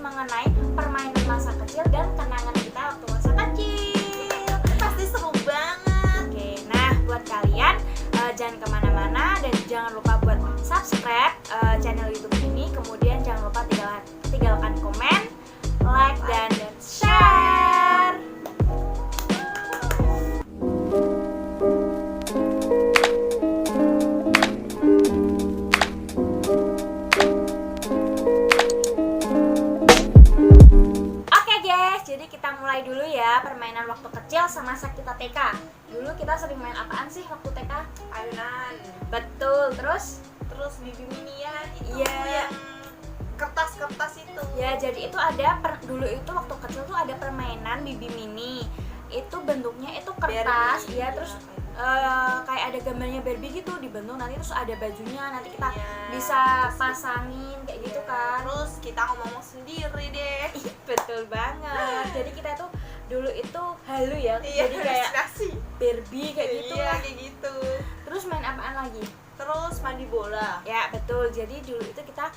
mengenai permainan masa kecil dan kenangan kita waktu masa kecil. Pasti seru banget. Oke, nah buat kalian jangan kemana-mana dan jangan lupa buat subscribe channel YouTube ini. Kemudian jangan lupa tinggalkan komen, like, dan share. Oke guys, jadi kita mulai dulu ya permainan waktu kecil semasa kita TK. Dulu kita sering main apaan sih waktu TK? Ayunan. Betul, terus Bibi minian itu Iya. yang kertas-kertas itu. ya jadi itu ada dulu itu waktu kecil tuh ada permainan Bibi Mini. Itu bentuknya itu kertas, Barbie. ya terus kayak ada gambarnya Barbie gitu dibentuk, nanti terus ada bajunya, nanti kita Iya. bisa pasangin kayak gitu kan. Terus kita ngomong sendiri deh. Betul banget. Jadi kita tuh dulu itu halu ya. Iya, Jadi kayak inspirasi. Barbie kayak gitu Iya, lah. kayak gitu. Terus main apaan lagi? Terus mandi bola. Ya betul, jadi dulu itu kita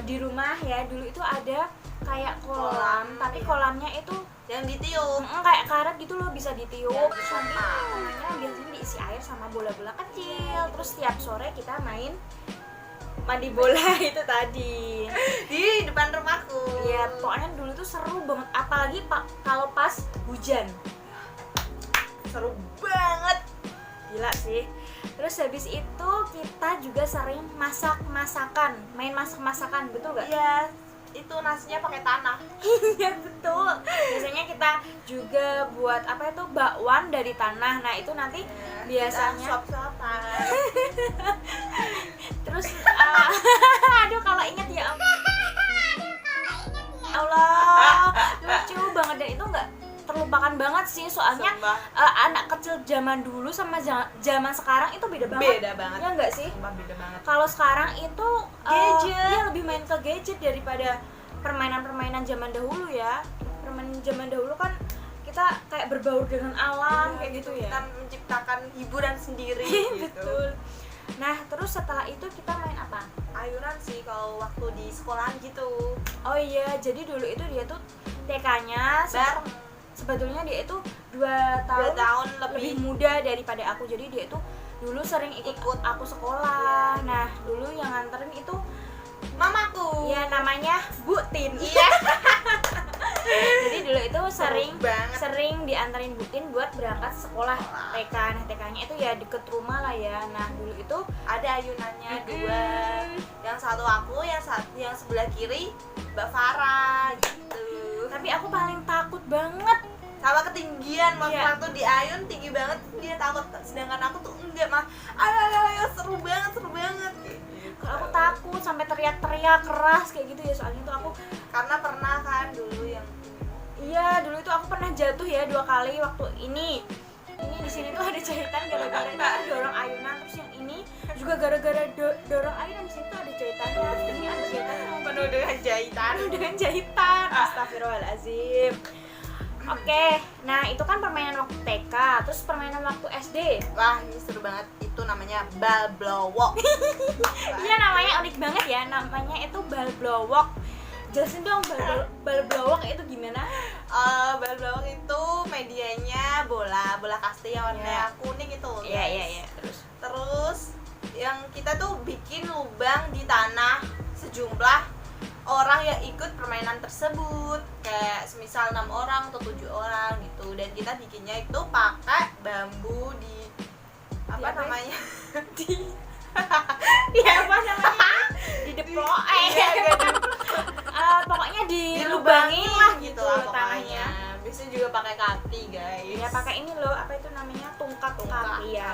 di rumah ya, dulu itu ada kayak kolam, Kolam, tapi iya. kolamnya itu Yang ditiup. kayak karet gitu loh, bisa ditiup. Ya, Terus nanti kolamnya biasanya diisi air sama bola-bola kecil. Terus tiap sore kita main mandi bola itu tadi. Di depan rumahku. Ya pokoknya dulu tuh seru banget, apalagi kalau pas hujan. Seru banget. Gila sih. Terus habis itu kita juga sering masak-masakan, main masak-masakan, betul gak? Iya, itu nasinya pakai tanah. Iya betul. Biasanya kita juga buat apa itu bakwan dari tanah. Nah itu nanti biasanya suap-suapan. terus aduh kalau ingat ya Allah, lucu banget dan itu nggak terlupakan banget sih, soalnya Sumpah. anak kecil zaman dulu sama zaman sekarang itu beda banget. Beda banget. Ya nggak sih? Sumpah beda banget. Kalau sekarang itu Gadget. dia lebih main ke gadget daripada permainan-permainan zaman dahulu ya. Permainan zaman dahulu kan kita kayak berbaur dengan alam kayak gitu ya. Kita menciptakan hiburan sendiri gitu. Betul. Nah, terus setelah itu kita main apa? Ayunan sih kalau waktu di sekolahan gitu. Oh iya, jadi dulu itu dia tuh TK-nya Bareng. sebetulnya dia itu 2 2 tahun, tahun lebih lebih. muda daripada aku. Jadi dia itu dulu sering ikut aku sekolah. Iya. Nah, dulu yang nganterin itu Mamaku. ya namanya Bu Tin. Iya. Jadi dulu itu sering banget. sering diantarin Bu Tin buat berangkat sekolah TK. Nah, TK-nya itu ya deket rumah lah ya. Nah, dulu itu Ada ayunannya 2. Yang satu aku, yang sebelah kiri Mbak Farah gitu. tapi aku paling takut banget. Sama ketinggian Iya. waktu di ayun tinggi banget, dia takut, sedangkan aku tuh enggak mah. Ayo seru banget gitu. Kalau aku takut sampai teriak-teriak keras kayak gitu ya, soalnya tuh aku Karena pernah kan dulu yang iya dulu itu aku pernah jatuh ya 2 kali. Waktu ini di sini tuh ada jahitan gara-gara itu dorong ayunan, terus yang ini juga gara-gara dorong ayunan, di sini tuh ada jahitannya, terus ini ada jahitannya penuh dengan jahitan. dengan jahitan. Astagfirullahaladzim. Oke, nah itu kan permainan waktu TK, terus permainan waktu SD. Wah, ini seru banget. Itu namanya bal blowok. Iya namanya unik banget ya, namanya itu bal blowok. Jelasin dong bal blowok itu gimana? Bal blowok itu medianya bola kasti yang warnanya kuning itu. Iya. Terus yang kita tuh bikin lubang di tanah sejumlah orang yang ikut permainan tersebut, kayak semisal 6 orang atau 7 orang gitu, dan kita bikinnya itu pakai bambu di apa Di apa? namanya Iya apa namanya? Di deplok iya, pokoknya dilubangin dilubangin lah gitu gitu lah tanahnya. pokoknya. Biasanya juga pakai kaki guys. Ya pakai ini loh, apa itu namanya? Tungkak kaki ya.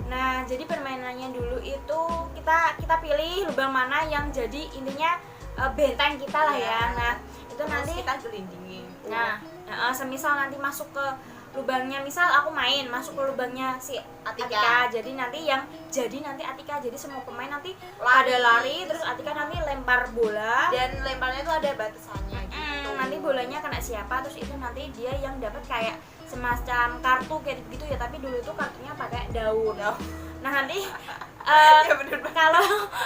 Nah, jadi permainannya dulu itu kita pilih lubang mana yang jadi intinya benteng kita lah ya. Nah, itu Terus nanti kita gelindingin. nah, semisal nanti masuk ke lubangnya, misal aku main masuk ke lubangnya si Atika. Jadi nanti Atika, jadi semua pemain nanti pada lari, terus Atika nanti lempar bola. Dan lemparnya itu ada batasannya gitu. Nanti bolanya kena siapa, terus itu nanti dia yang dapat kayak semacam kartu kayak gitu ya, tapi dulu itu kartunya pakai daun. Nah nanti Ya bener banget. kalau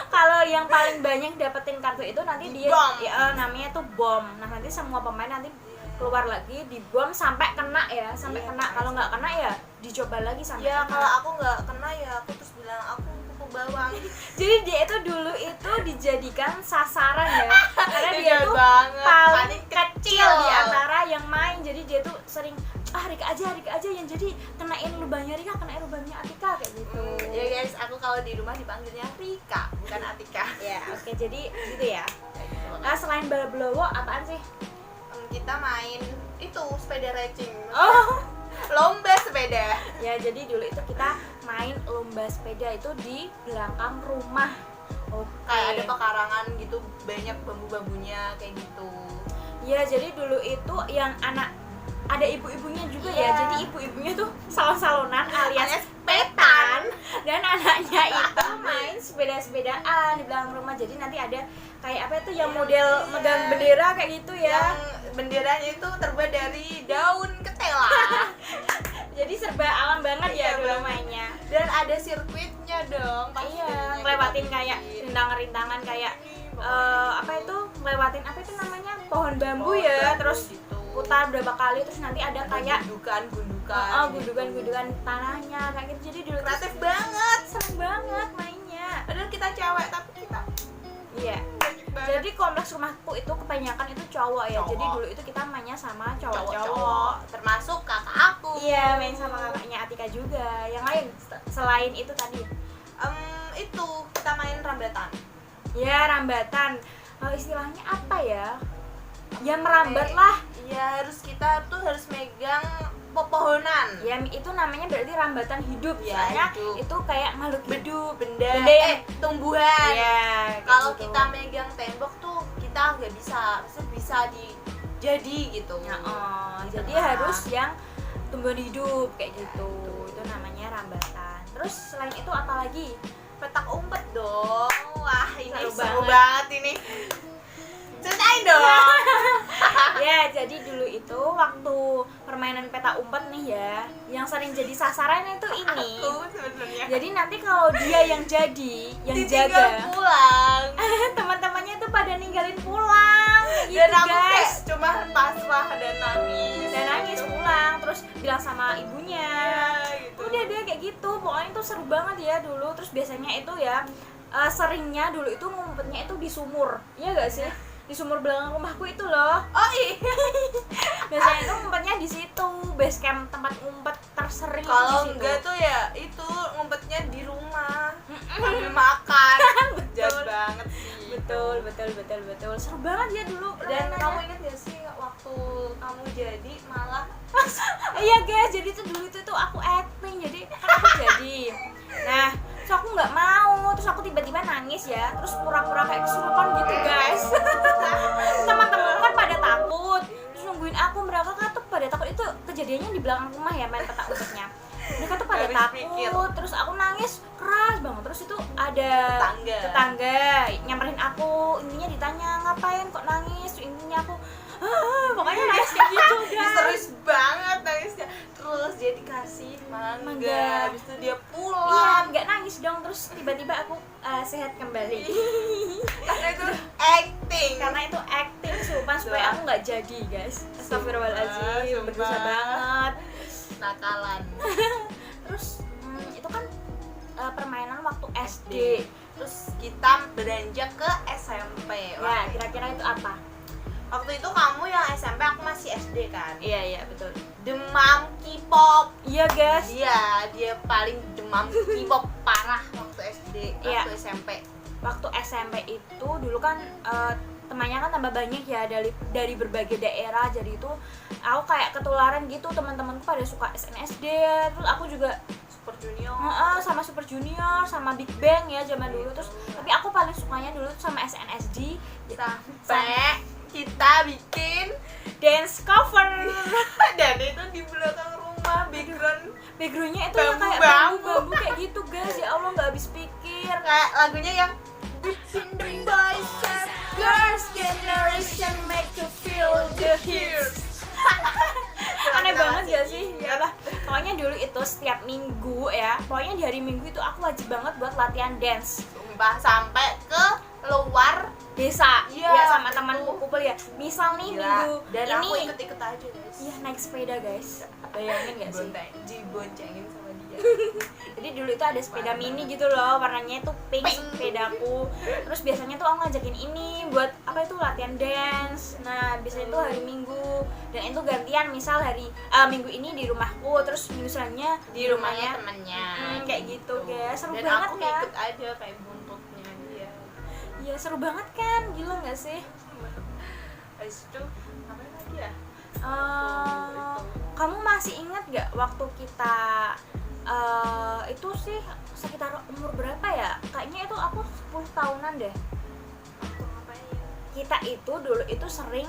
kalau yang paling banyak dapetin kartu itu nanti dia Dibom. namanya tuh bom. Nah nanti semua pemain nanti keluar lagi di bom sampai kena ya, sampai Iya, kena. Kalau nggak kena ya dicoba lagi sampai Ya kena. kalau aku nggak kena ya aku terus bilang aku kuku bawang. Jadi dia itu dulu itu dijadikan sasaran ya, karena dia Iya tuh banget, paling paling kecil di antara yang main. Jadi dia tuh sering Rika aja yang jadi kenain lubangnya Rika, kenain lubangnya Atika kayak gitu. Ya guys, aku kalau di rumah dipanggilnya Rika, bukan Atika. Ya, oke, jadi gitu ya. Nah, selain bala belowo apaan sih? Kita main itu sepeda racing. Oh, Lomba sepeda. ya jadi dulu itu kita main lomba sepeda itu di belakang rumah. Oke. Kayak ada pekarangan gitu, banyak bambu-bambunya kayak gitu. Ya, jadi dulu itu yang ada ibu-ibunya juga ya. Iya. Jadi ibu-ibunya tuh salon-salonan alias Alias petan. dan anaknya itu main sepeda-sepedaan di belakang rumah. Jadi nanti ada kayak apa itu yang model megang bendera kayak gitu ya. Yang benderanya itu terbuat dari daun ketela. Jadi serba alam banget ya Iya, dulu banget. mainnya. Dan ada sirkuitnya dong. pasti Iya, ada ngelewatin gitu. kayak rintangan-rintangan kayak apa itu ngelewatin apa itu namanya pohon bambu Pohon ya, bambu terus gitu. putar berapa kali, terus nanti ada kayak gundukan gundukan tanahnya kayak gitu. Jadi dulu tuh kreatif banget. seru banget mainnya. Padahal kita cewek tapi kita Iya. kreatif banget. Jadi kompleks rumahku itu kebanyakan itu cowok ya. Cowok. Jadi dulu itu kita mainnya sama cowok-cowok. Cowok-cowok termasuk kakak aku. Iya, main sama kakaknya Atika juga. Yang lain selain itu tadi. Itu kita main rambatan. Ya, rambatan. Istilahnya apa ya? Ya merambat lah. Iya, kita harus megang pepohonan. Ya itu namanya berarti rambatan hidup. Ya, Soalnya hidup. itu kayak makhluk hidup. Benda yang- tumbuhan. Iya. kayak Kalau gitu. kita megang tembok tuh kita nggak bisa jadi gitu. Ya, jadi Nah. harus yang tumbuhan hidup kayak gitu. Itu namanya rambatan. Terus selain itu apa lagi? Petak umpet dong. Wah, ini Seru seru banget. banget ini. Ceritain dong. Ya, jadi dulu itu waktu permainan peta umpet nih ya, yang sering jadi sasaran itu ini. Aku sebenarnya Jadi nanti kalau dia yang jadi, yang ditinggal jaga, pulang. teman-temannya tuh pada ninggalin pulang kayak gitu, Dan aku kayak guys. cuma pasrah dan nangis. Dan nangis pulang, terus bilang sama ibunya. Ya, gitu. Udah deh kayak gitu, pokoknya itu seru banget ya dulu. Terus biasanya itu ya seringnya dulu itu ngumpetnya itu di sumur, iya gak sih? Di sumur belakang rumahku itu loh. Oh iya. Biasanya itu ngumpetnya di situ, base camp tempat ngumpet tersering itu di Kalau situ. enggak tuh ya itu ngumpetnya di rumah sambil makan. Jahat banget sih. Betul. Seru banget ya dulu. Dan permainannya. kamu ingat gak sih waktu kamu jadi malah Iya guys, jadi tuh dulu tuh aku acting, jadi kan aku jadi. Nah, terus aku nggak mau, terus aku tiba-tiba nangis ya, terus pura-pura kayak kesurupan gitu guys. Teman-teman kan pada takut, terus nungguin aku, mereka kan tuh pada takut. Itu kejadiannya di belakang rumah ya, main petak umpetnya. Mereka tuh pada Habis takut, pikir. terus aku nangis keras banget. Terus itu ada tetangga nyamperin aku, intinya ditanya ngapain kok nangis, terus intinya aku pokoknya nangis kayak gitu guys. histeris banget nangisnya. Terus dia dikasih mangga. Mangga. Habis itu dia Iya, pulang. nggak nangis dong, terus tiba-tiba aku sehat kembali. Karena itu acting. Karena itu acting sumpah supaya aku nggak jadi guys. Astagfirullahaladzim, Sumpah. berdosa banget. nakalan. Terus itu kan permainan waktu SD. Terus kita beranjak ke SMP. Ya, kira-kira itu apa? Waktu itu kamu yang SMP, aku masih SD kan. Iya, betul. Demam K-pop. Iya guys. Dia paling demam K-pop parah waktu SD, Iya. waktu SMP. Waktu SMP itu dulu kan temannya kan tambah banyak ya dari berbagai daerah, jadi itu aku kayak ketularan gitu, teman-temanku pada suka SNSD, terus aku juga Super Junior. sama Super Junior, sama Big Bang ya zaman dulu. Terus tapi aku paling sukanya dulu tuh sama SNSD, Sampai kita bikin dance cover. dan itu di belakang rumah Backgroundnya itu ya kayak Bambu-bambu. bambu-bambu kayak gitu guys, ya Allah nggak habis pikir. kayak lagunya yang Between the boys and girls generation make you feel the heat. Aneh banget ya sih, ya lah. Pokoknya dulu itu setiap Minggu ya, pokoknya di hari Minggu itu aku wajib banget buat latihan dance. Sumpah, sampai ke luar Desa, Iya, ya sama betul. temanku kumpul ya. Misal nih gila. minggu Dan ini, aku ikut-ikut aja guys. iya naik sepeda guys, bayangin gak sih? Diboncengin sama dia. Jadi dulu itu ada sepeda mini gitu loh, warnanya itu pink, Pink. sepedaku. Terus biasanya tuh aku ngajakin ini buat apa itu latihan dance. Nah biasanya itu hari Minggu dan itu gantian, misal hari Minggu ini di rumahku, terus minggu selanjutnya Di rumahnya temennya. kayak gitu guys, seru Dan banget aku kan? ikut aja kayak buntutnya dia. Iya seru banget kan, gila nggak sih? Habis itu apa lagi ya? Kamu masih ingat gak waktu kita itu sih sekitar umur berapa ya? Kayaknya itu aku 10 tahunan deh. Aku ngapain? Kita itu dulu itu sering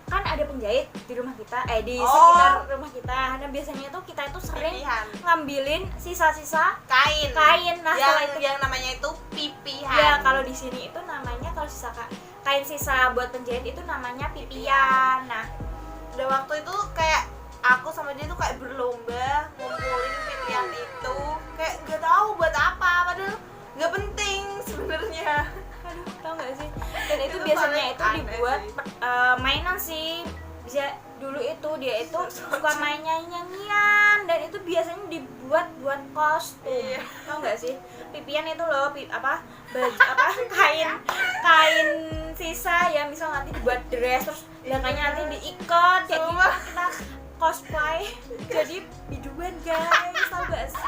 kan ada penjahit di rumah kita, di Oh. sekitar rumah kita. Nah biasanya tuh kita itu sering Pipihan. ngambilin sisa-sisa Kain. Nah setelah itu yang namanya itu pipihan. ya kalau di sini itu namanya, kalau sisa kain sisa buat penjahit itu namanya pipian. Nah udah waktu itu kayak aku sama dia tuh kayak berlomba ngumpulin pipihan itu, kayak gak tahu buat apa, padahal nggak penting sebenarnya. aduh tau gak sih, dan itu Itu biasanya paling itu aneh dibuat sih. mainan sih. Bisa dulu itu dia itu suka main nyanyian, dan itu biasanya dibuat buat kostum. Iya. Tau gak sih, pipian itu loh baju apa kain sisa ya, misal nanti dibuat dress, terus belakangnya nanti diikat kayak gitu, Sumpah. kita cosplay jadi biduan guys, tau gak sih?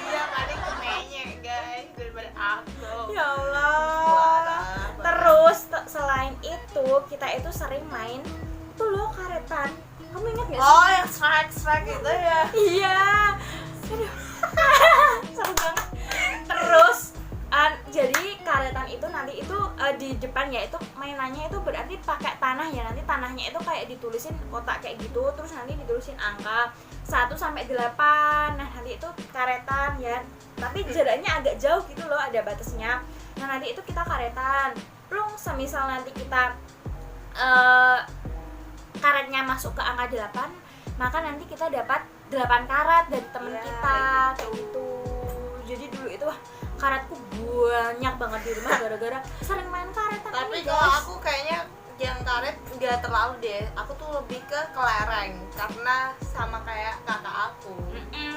Iya, paling kemenyek guys daripada aku. Ya Allah. Parah. Terus selain itu kita itu sering main itu loh karetan. Kamu ingat gak sih? Oh, yang strike itu ya. Iya. Aduh. Seru banget. Terus jadi karetan itu nanti itu di depan ya itu mainannya itu berarti pakai tanah ya. Nanti tanahnya itu kayak ditulisin kotak kayak gitu, terus nanti ditulisin angka 1 sampai 8. Nah, nanti itu karetan ya. Tapi jaraknya agak jauh gitu loh, ada batasnya. Nah, nanti itu kita karetan. Plung, semisal nanti kita karetnya masuk ke angka 8, maka nanti kita dapat 8 karat dari temen Iya, kita gitu. kayak gitu. Jadi dulu itu wah, karetku banyak banget di rumah gara-gara sering main karetan. Tapi ini, kalau guys. aku kayaknya yang karet nggak terlalu deh. Aku tuh lebih ke kelereng karena sama kayak kakak aku.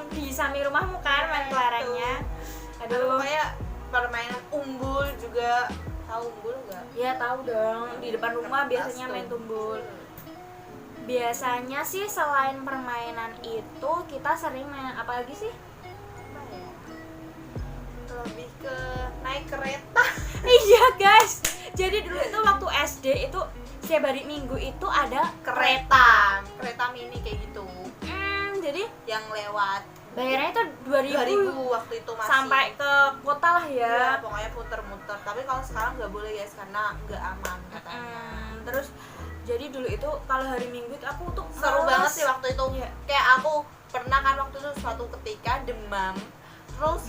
Di samping rumahmu kan main Iya, kelerengnya. Ada Aduh. kayak permainan umbul juga. Tahu umbul nggak? Ya tahu dong, di depan rumah Kertas biasanya tuh. main tumbul. Biasanya sih selain permainan itu kita sering main apa lagi sih? Apa ya? Lebih ke naik kereta. Iya guys, jadi dulu itu waktu SD itu setiap hari Minggu itu ada Kereta mini kayak gitu. Jadi Yang lewat bayarnya itu 2000 waktu itu masih. sampai ke kota lah ya, ya. pokoknya puter-muter. Tapi kalau sekarang nggak boleh guys karena nggak aman katanya. Terus jadi dulu itu kalau hari Minggu itu aku tuh Seru males. banget sih waktu itu. Iya. Kayak aku pernah kan waktu itu suatu ketika demam, terus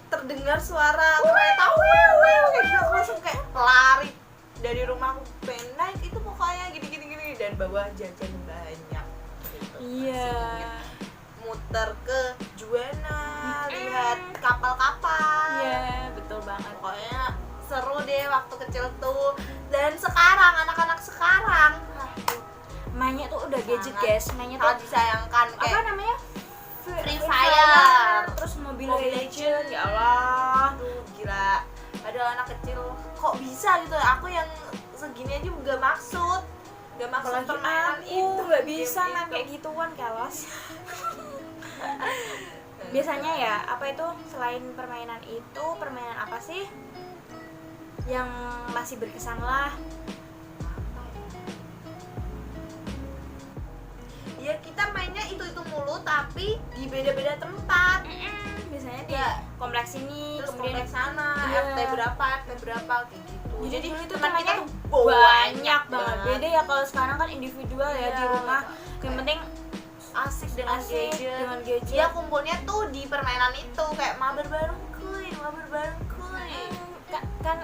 terdengar suara kereta wiu kayak gitu. Aku langsung kayak lari dari rumahku, pengen naik itu pokoknya gini dan bawa jajan banyak gitu. Iya. Masih inget. Muter ke Juana, lihat kapal-kapal. Iya, betul banget. Pokoknya seru deh waktu kecil tuh. Dan sekarang anak-anak sekarang Mainnya tuh udah gadget Sangat. guys, mainnya tuh sangat disayangkan apa kayak namanya? Free Fire. Terus Mobile Mobile Legends, ya Allah. aduh gila. Padahal anak kecil kok bisa gitu ya? Aku yang segini aja gak maksud Apalagi permainan aku itu, nggak bisa game main itu. kayak gituan kelas. Biasanya ya apa itu selain permainan itu, permainan apa sih yang masih berkesan lah? Ya kita mainnya itu mulu tapi di beda-beda tempat. Biasanya di Ya. kompleks ini, Terus kemudian kompleks sana, Iya. RT berapa kayak gitu. jadi dulu itu teman kita temannya tuh banyak banget. Beda ya kalau sekarang kan individual ya Iya, di rumah. Yang kayak penting asik dengan asik gadget. dengan gadget. Dia kumpulnya tuh di permainan itu kayak mabar bareng kuy. Kan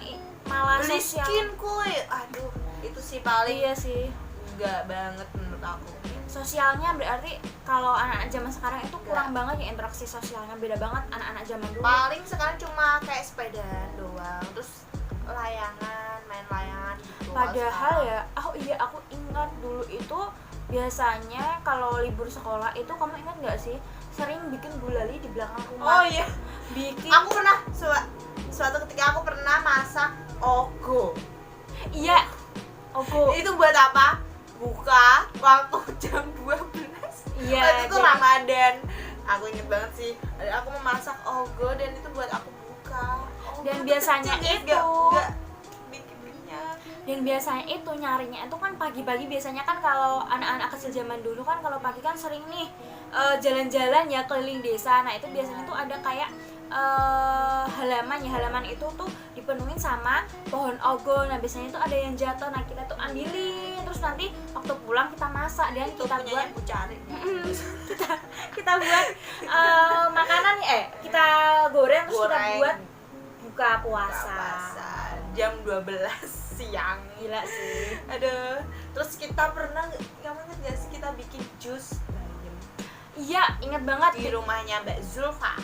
malah Beli sosial. skin kuy. Aduh, itu sih paling Iya sih. berharga banget menurut aku. Sosialnya berarti kalau anak-anak zaman sekarang itu kurang banget ya, interaksi sosialnya beda banget anak-anak zaman dulu. Paling sekarang cuma kayak sepedaan doang, terus layangan, main layangan gitu. Padahal ya, aku ingat dulu itu biasanya kalau libur sekolah itu, kamu ingat nggak sih, sering bikin gulali di belakang Oh rumah. iya, Bikin. aku pernah suatu ketika aku pernah masak ogo. Iya. Ogo. Itu buat apa? Buka waktu jam 12. Iya. Waktu itu jadi- Ramadan. Aku inget banget sih. Aku memasak ogo dan itu buat aku buka. Dan biasanya itu- gak bikin kenyang. Dan biasanya itu nyarinya itu kan pagi-pagi, biasanya kan kalau anak-anak kecil zaman dulu kan kalau pagi kan sering nih jalan-jalan ya keliling desa. Nah itu biasanya tuh ada kayak halaman itu tuh dipenuhin sama pohon ogo. Nah biasanya tuh ada yang jatuh, nah kita tuh ambilin, terus nanti waktu pulang kita masak dan Itu kita punyanya buat aku cari. kita buat makanan, kita goreng terus kita Goreng. buat buka puasa. Jam 12 siang. Gila sih. Aduh, terus kita pernah kamu inget gak sih kita bikin jus bayam Iya, ingat banget di rumahnya Mbak Zulfa.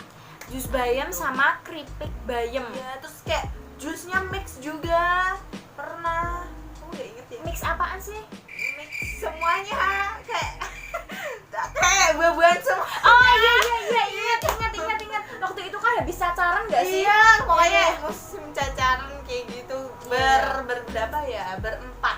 jus bayam sama keripik bayam. Ya, terus kayak jusnya mix juga. Pernah. Kamu gak inget ya? Mix apaan sih? Mix semuanya kayak buah-buahan semua. Oh iya, ingat. Waktu itu kan habis cacaran nggak sih? Iya, pokoknya Iya. musim cacaran kayak gitu. Berberapa ya? Berempat.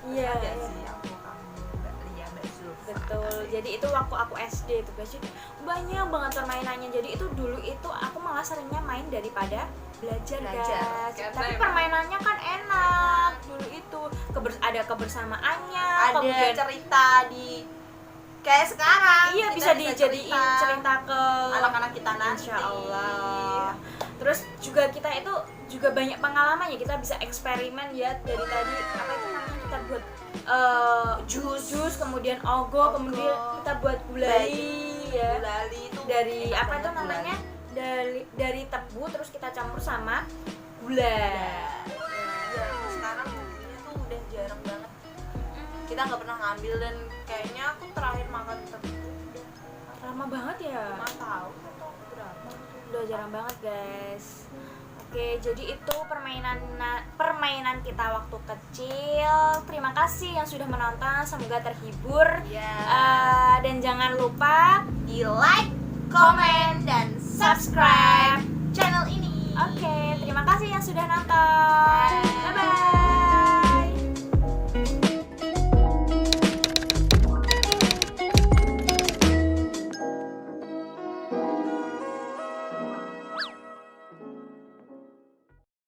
Iya. Ada sih aku, kamu, Mbak Lia, Mbak Zulfa. Betul. Jadi itu waktu aku SD itu guys. Jadi banyak banget permainannya. Jadi itu dulu itu aku malah seringnya main daripada belajar guys. Karena Tapi emang- permainannya kan enak dulu itu. Ada kebersamaannya. Ada kemudian cerita di kayak sekarang. iya Kita bisa dijadiin cerita ke anak-anak kita nanti. Insya Allah. Terus juga kita itu juga banyak pengalaman ya, kita bisa eksperimen ya dari tadi apa itu namanya, kita buat jus kemudian ogo, kemudian kita buat gulali ya Gulali itu dari enak apa itu banget namanya, dari tebu terus kita campur sama gula. Ya, sekarang bumbunya tuh udah jarang banget. Kita nggak pernah ngambil dan kayaknya aku terakhir makan tebu Lama banget ya, 5 tahun atau berapa. udah jarang banget guys. Oke, jadi itu permainan kita waktu kecil. Terima kasih yang sudah menonton, semoga terhibur. Ya. Dan jangan lupa Di like, comment, dan subscribe.